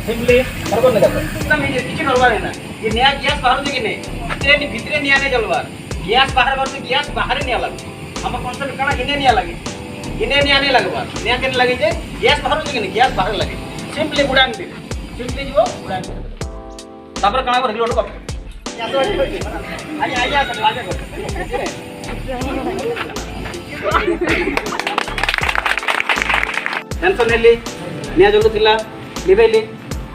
simply बरबर नहीं करते एकदम ये किसी करवा लेना ये नया गैस बाहर से कि नहीं तेरे भीतरे नहीं आने जलवा गैस बाहर से गैस बाहर नहीं लगे हम कॉन्सेप्ट कना इन्हें नहीं लगे इन्हें नहीं आने लगे बात नया के लगे जे गैस बाहर से कि नहीं गैस बाहर लगे सिंपली उड़ान दे सिंपली जो उड़ान दे तापर कना को रिलोड कर आइए सर लागे कर टेंशन हेली निया जल्दी थिला लिबेली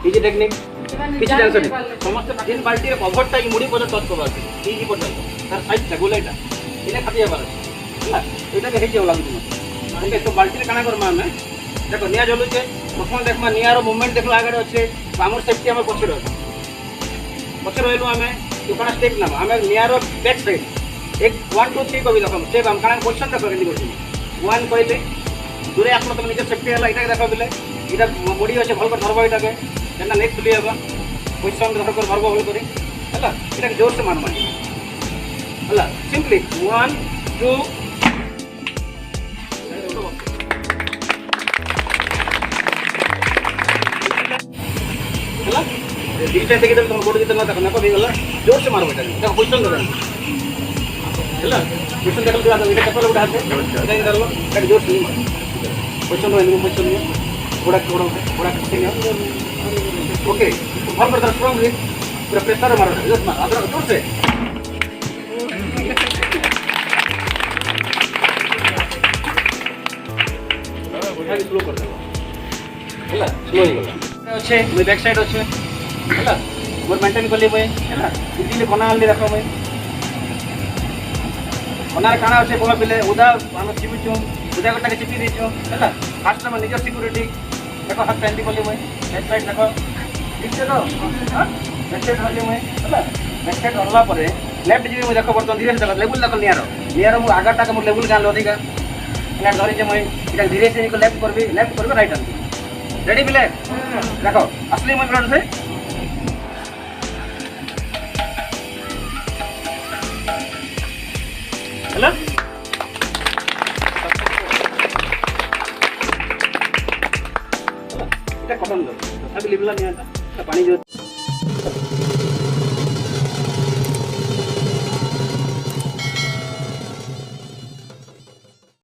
इजी टेक्निक किसी टेंशन नहीं समस्त तीन बाल्टी रे कवरटा ई मुड़ी पर टच करबा इजी पर्यंत तार साइज टा गोलाइटा इने खातिया बार हला एटा के हेजे लागु तुम अंदे तो बाल्टी रे काना करमा हमें देखो निया जलु छे प्रथम देखमा निया रो मूवमेंट देखला आगे अछि हमर सेफ्टी हमर पछे रहै पछे रहलु हमें तो काना स्टेप ना हमें निया रो बैक साइड एक 1 2 3 को भी देखो स्टेप हम काना पोजीशन देखो केंदी करछि 1 कहले दूरे आत्म तुम निजे सेफ्टी हला इटा देखो बिले इटा बॉडी अछि भल कर धरबा इटा के एना नेक्स्ट खुली हेबा पोजीशन धर कर धरबा भल करी हला इटा के जोर से मारमा हला सिंपली 1 2 हला इटा देखि तुम बॉडी जितना देखो ना को गला जोर से मारो बेटा देखो पोजीशन धर हला पोजीशन देखो इटा चप्पल उठा दे इटा धरलो इटा जोर से पोजीशन में पोजीशन में थोड़ा कंटिन्यू ओके भल कर स्ट्रांगली पूरा प्रेशर मारो जस्ट मार अदर जोर से स्लो कर दे हला स्लो ही गला अच्छे मैं बैक साइड अच्छे हला मोर मेंटेन करली मैं हला इजीली कोना आली रखो मैं कोना काना अच्छे बोला पिले उदा हम चिपिचो उदा कटा के चिपी देचो हला फास्ट में निजर सिक्योरिटी देखो हाथ पेंटी करली मैं लेफ्ट साइड देखो ठीक है तो हां लेफ्ट साइड करली मैं हला लेफ्ट साइड करला परे लेफ्ट जी मैं देखो बर्तन धीरे से देखो लेवल देखो नियर मु आगाटा के मु लेवल गान लदिका ना धरि जे मैं इटा धीरे से को लेफ्ट करबी राइट हन रेडी बिले देखो असली मैं फ्रंट से हेलो এটা কটন দাও আমি লিবলা নিয়ে আসা পানি